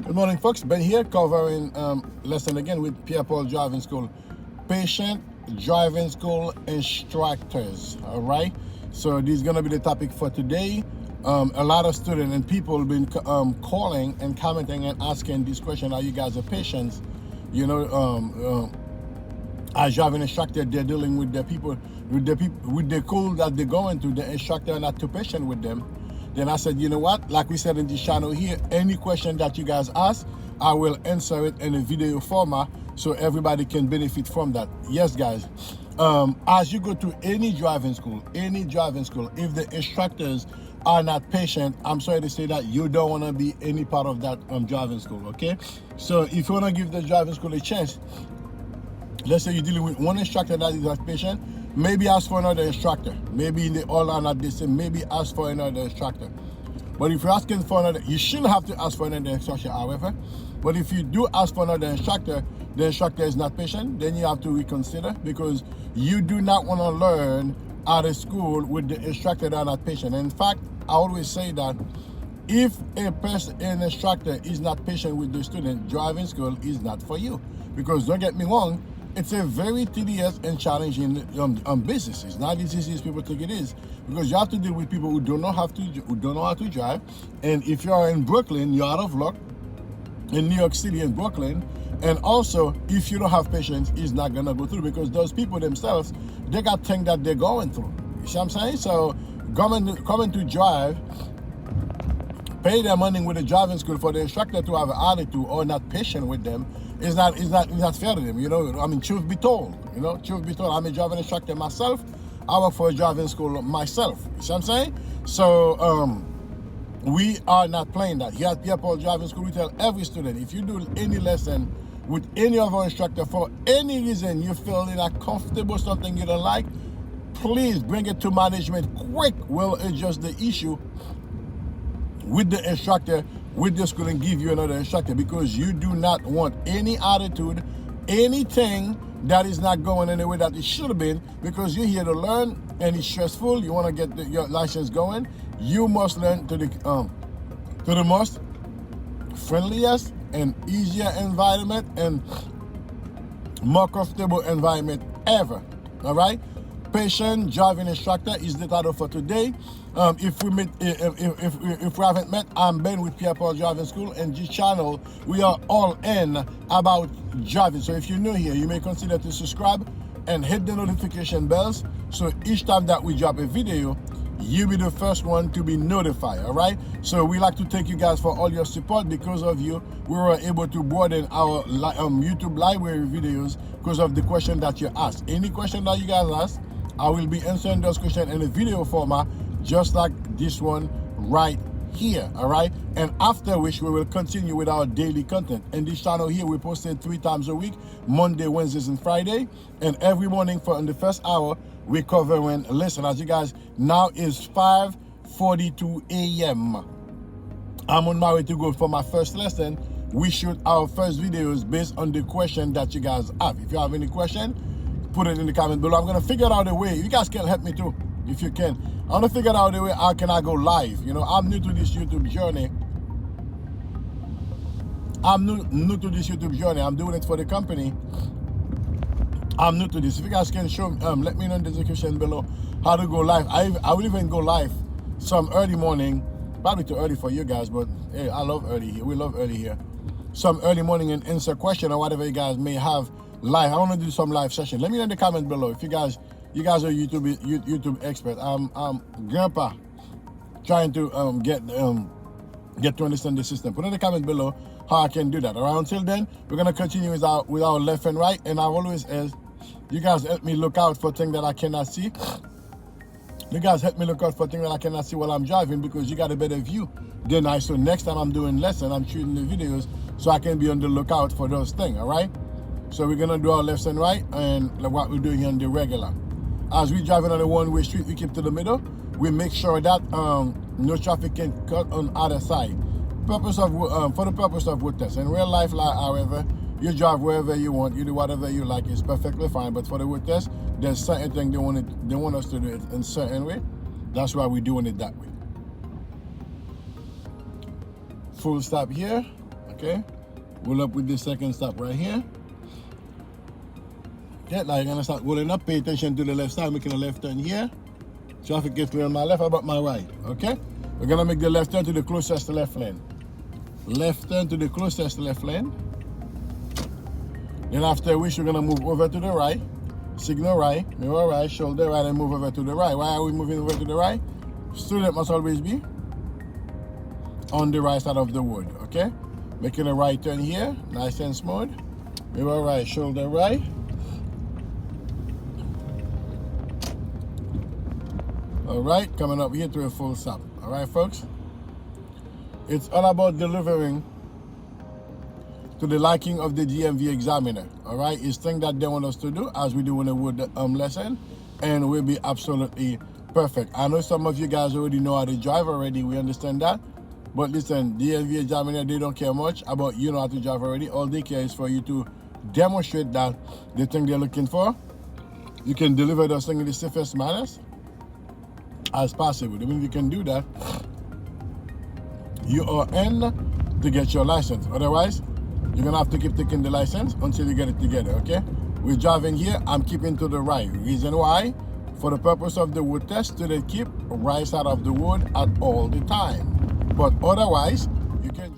Good morning, folks. Ben here covering lesson again with Pierre Driving School. Patient driving school instructors. All right. So this is going to be the topic for today. A lot of students and people have been calling and commenting and asking this question: are you guys a patients? As driving instructor, they're dealing with the people, with the school that they're going to. The instructor are not too patient with them. Then I said, you know what? Like we said in this channel here, any question that you guys ask, I will answer it in a video format so everybody can benefit from that. Yes, guys. As you go to any driving school, if the instructors are not patient, I'm sorry to say that you don't want to be any part of that driving school, okay? So if you want to give the driving school a chance, let's say you're dealing with one instructor that is not patient, maybe ask for another instructor. Maybe they all are not the same. Maybe ask for another instructor. But if you're asking for another, you shouldn't have to ask for another instructor, however. But if you do ask for another instructor, the instructor is not patient, then you have to reconsider, because you do not want to learn at a school with the instructor that are not patient. In fact, I always say that if an instructor is not patient with the student, driving school is not for you. Because don't get me wrong, it's a very tedious and challenging business. It's not as easy as people think it is, because you have to deal with people who don't know how to drive. And if you are in Brooklyn, you're out of luck. In New York City and Brooklyn, and also if you don't have patience, it's not gonna go through, because those people themselves, they got things that they're going through. You see what I'm saying? So coming to drive, pay their money with a driving school for the instructor to have an attitude or not patient with them is not fair to them. I mean, truth be told, I'm a driving instructor myself. I work for a driving school myself. You see what I'm saying? So we are not playing that. Here at Pierre Driving School, we tell every student, if you do any lesson with any of our instructor for any reason you feel not comfortable, something you don't like, please bring it to management quick. We'll adjust the issue with the instructor, with the school, and give you another instructor, because you do not want any attitude, anything that is not going in the way that it should have been, because you're here to learn and it's stressful. You want to get your license going. You must learn to the most friendliest and easier environment and more comfortable environment ever. All right. Patient driving instructor is the title for today. If we haven't met, I'm Ben with Pierre Driving School, and this channel we are all in about driving. So if you're new here, you may consider to subscribe and hit the notification bells, so each time that we drop a video, you'll be the first one to be notified. All right. So we like to thank you guys for all your support. Because of you, we were able to broaden our YouTube library videos because of the question that you asked. Any question that you guys ask, I will be answering those questions in a video format, just like this one right here. All right. And after which we will continue with our daily content. In this channel here, we posted 3 times a week, Monday, Wednesdays, and Friday. And every morning in the first hour, we cover when listen. As you guys, now is 5:42 a.m. I'm on my way to go for my first lesson. We shoot our first videos based on the question that you guys have. If you have any question, put it in the comment below. I'm gonna figure out a way. You guys can help me too, if you can. I'm gonna figure out a way how can I go live. I'm new to this YouTube journey. I'm new to this YouTube journey. I'm doing it for the company. I'm new to this. If you guys can show, let me know in the description below how to go live. I will even go live some early morning. Probably too early for you guys, but hey, I love early here. We love early here. Some early morning and answer question or whatever you guys may have live. I want to do some live session. Let me know in the comment below if you guys are YouTube expert. I'm grandpa trying to get to understand the system. Put in the comment below how I can do that. All right. Until then, we're gonna continue with our left and right. And I've always asked you guys, help me look out for things that I cannot see. You guys help me look out for things that I cannot see while I'm driving, because you got a better view than I. So next time I'm doing lesson, I'm shooting the videos so I can be on the lookout for those things. All right. So we're gonna do our left and right, and what we're doing here on the regular. As we driving on a one-way street, we keep to the middle. We make sure that no traffic can cut on either side. For the purpose of road test. In real life, however, you drive wherever you want, you do whatever you like, it's perfectly fine. But for the road test, there's certain things they want us to do it in a certain way. That's why we're doing it that way. Full stop here. Okay, roll up with the second stop right here. Okay, now you're gonna start rolling up. Pay attention to the left side, making a left turn here. Traffic gets clear on my left, about my right. Okay, we're gonna make the left turn to the closest left lane. Left turn to the closest left lane. Then after which we're gonna move over to the right. Signal right, mirror right, shoulder right, and move over to the right. Why are we moving over to the right? Student must always be on the right side of the road, okay? Making a right turn here, nice and smooth. Mirror right, shoulder right. All right, coming up here to a full stop. All right, folks? It's all about delivering to the liking of the DMV examiner. All right, it's things that they want us to do as we do in the wood lesson, and we'll be absolutely perfect. I know some of you guys already know how to drive already. We understand that. But listen, DMV examiner, they don't care much about you know how to drive already. All they care is for you to demonstrate that the thing they're looking for, you can deliver those things in the safest manners as possible. When you can do that, you are in to get your license. Otherwise, you're gonna have to keep taking the license until you get it together, okay? We're driving here, I'm keeping to the right. Reason why? For the purpose of the road test, to keep right side of the road at all the time. But otherwise, you can